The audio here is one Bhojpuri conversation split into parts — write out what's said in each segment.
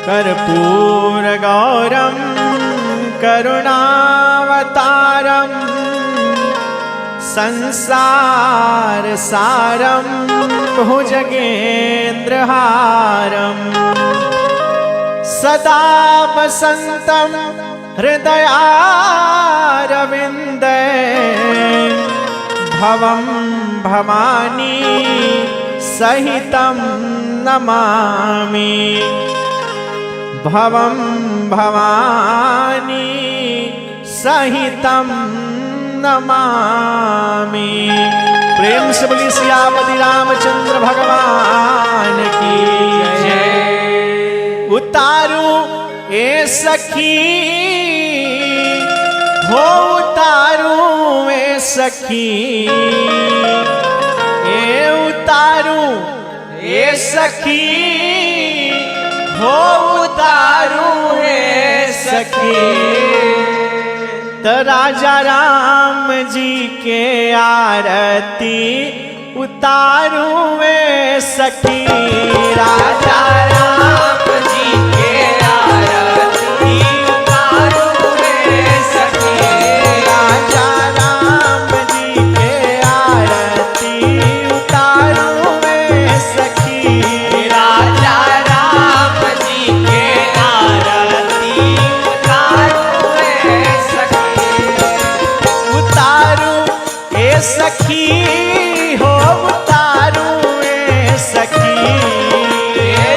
कर्पूर गौरम करुणावतारम संसार सारम भुजगेन्द्रहारम सदा वसन्तं हृदयारविन्दे भवं भवानी सहितं नमामि भवं भवानी सहितं नमामि। प्रेम से बोली सियापति रामचंद्र भगवान की जय। उतारू ए सखी हो उतारू ए सखी ए उतारू ए सखी हो उतारू ए सखी तो राजा राम जी के आरती उतारू ए सखी राजा राम जी के आरती उतारू ए सखी राजा राम जी के आरती उतारू ए सखी राजा राम जी के आरती उतारू ए सखी उतारू ए सखी हो उतारू ए सखी ए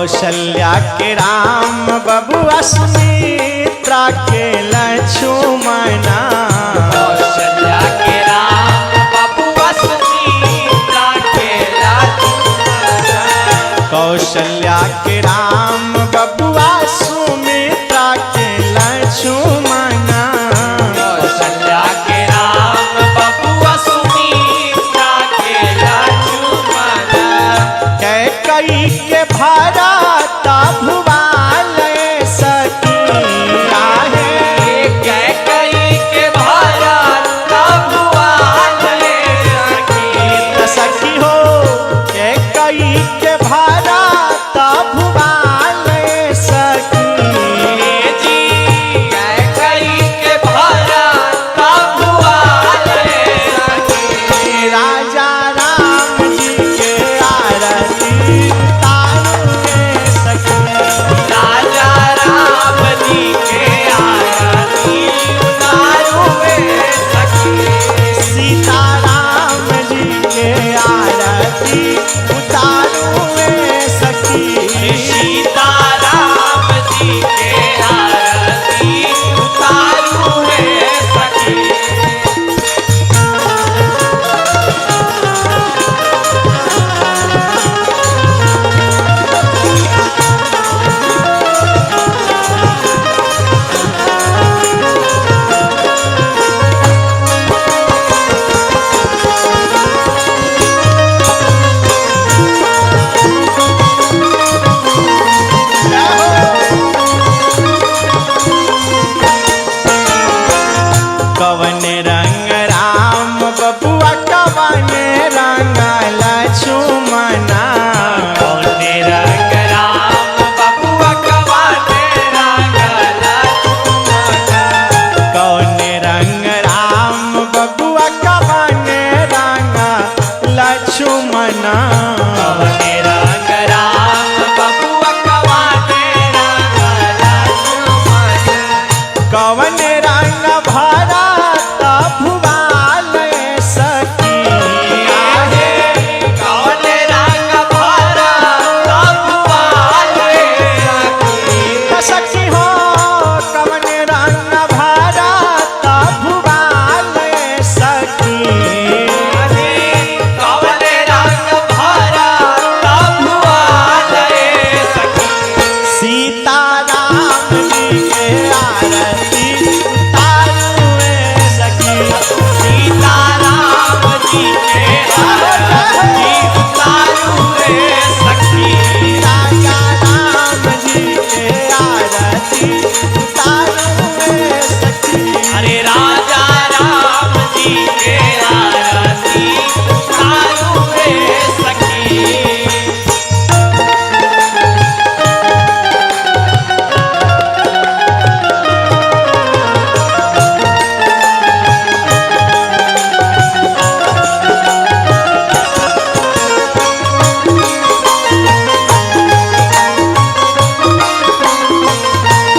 कौशल्या के राम बबुआ सुमित्रा के लक्ष्मणा कौशल्या के राम बबुआ सुमित्रा के लक्ष्मणा कौशल्या के राम बबुआ सुमित्रा के लक्ष्मणा कौशल्या के राम बबुआ सुमित्रा के लक्ष्मणा कैकई के भरता भुवाल सखी आहे कैकई के भरत भुवन सखी सखी हो कैकई के भरता भुवाल सखी जी कैकई के भरत भुवन सखी राजा राम जी के आरती तारुए सखी राजा राम जी के आरती उतारुए सखी सीता राम जी के आरती उतारुए सखी सीता राम जी के आरती उतारुए सखी कवन रंग राम बबुआ कवन रंग लक्ष्मणा कौने रंग राम बबुआ कवाने रंग लक्ष्मणा कवन रंग राम बबुआ कवन रंग लक्ष्मणा कौने रंग राम बबुआ कवाने रंग लक्ष्मणा कवन रंग भरत भुवाल सखी आहे कौने रंग भरत भुवन सखी सखी हो कवन रंग भरत भुवाल सखी कौने रंग भरत भुवन सखी सीता राम जी के आरती उतारुए सखी सीता राम जी के आरती उतारुए सखी राजा राम जी के आरती उतारुए सखी अरे राजा राम जी के आरती उतारुए सखी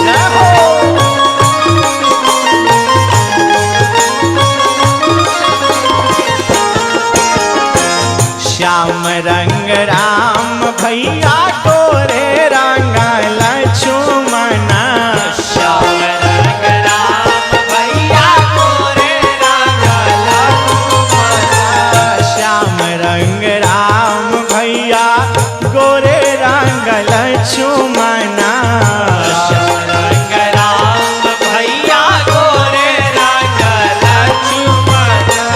जय हो श्याम रंग राम भैया गोरे रंग लक्ष्मणा श्याम रंग राम भैया गोरे रंग लक्ष्मणा श्याम रंग राम भैया गोरे रंग लक्ष्मणा श्याम रंग राम भैया गोरे रंग लक्ष्मणा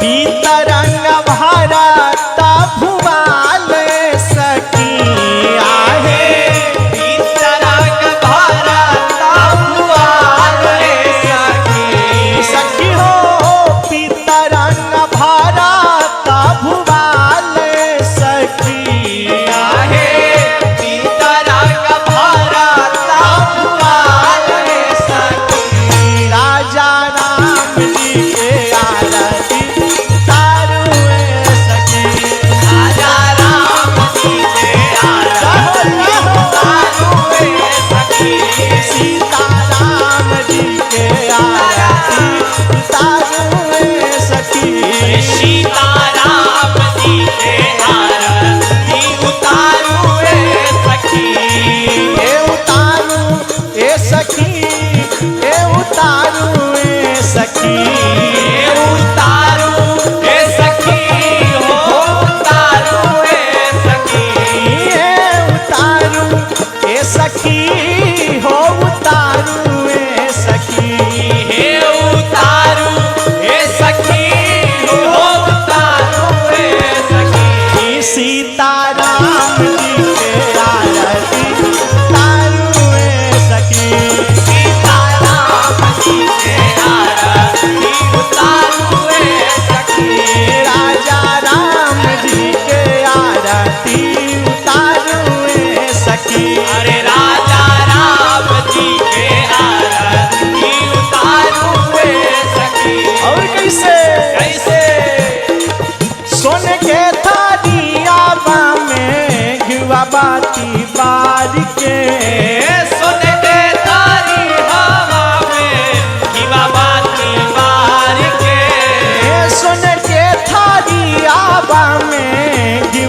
पीत रंग भरत भुवाल सखी आहे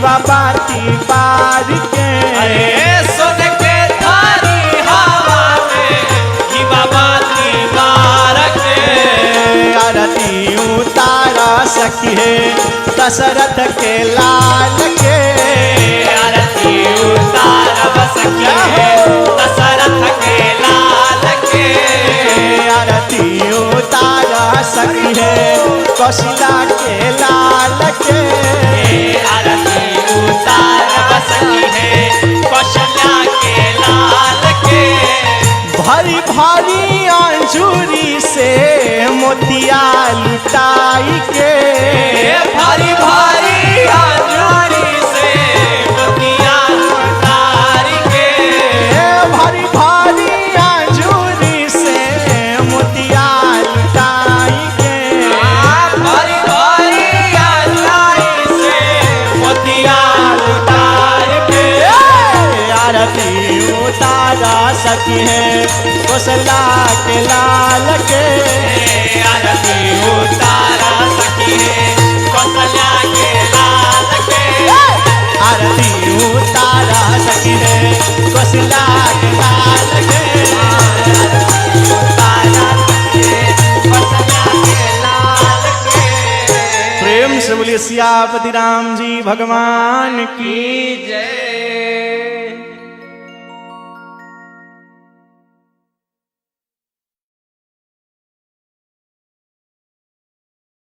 दीवा बाती बार के अरे सुन के थारी हवा में दीवा बाती बार के आरती उतारा सखी है दशरथ के लाल के आरती उतारब सखी है दशरथ के लाल के आरती उतारा सखी है कौशला के लाल के आरती उतारब सखी है कौशल्या के लाल के भारी भारी अंजूरी से मोतिया लुटाई के भारी भारी अंजूरी से मोतिया उतार के भारी भारी अंजूरी से मोतिया लुटाई के भारी भारी अंजूरी से मोतिया उतार के आरती उतारा सखी है कौशला के लाल के आरती उतारा सखी है कौशल्या के लाल के आरती उतारा सखी है कौशला के लाल के उतारा सखी है कौशल्या के लाल के प्रेम से बोलिए सियापति राम जी भगवान की की जय।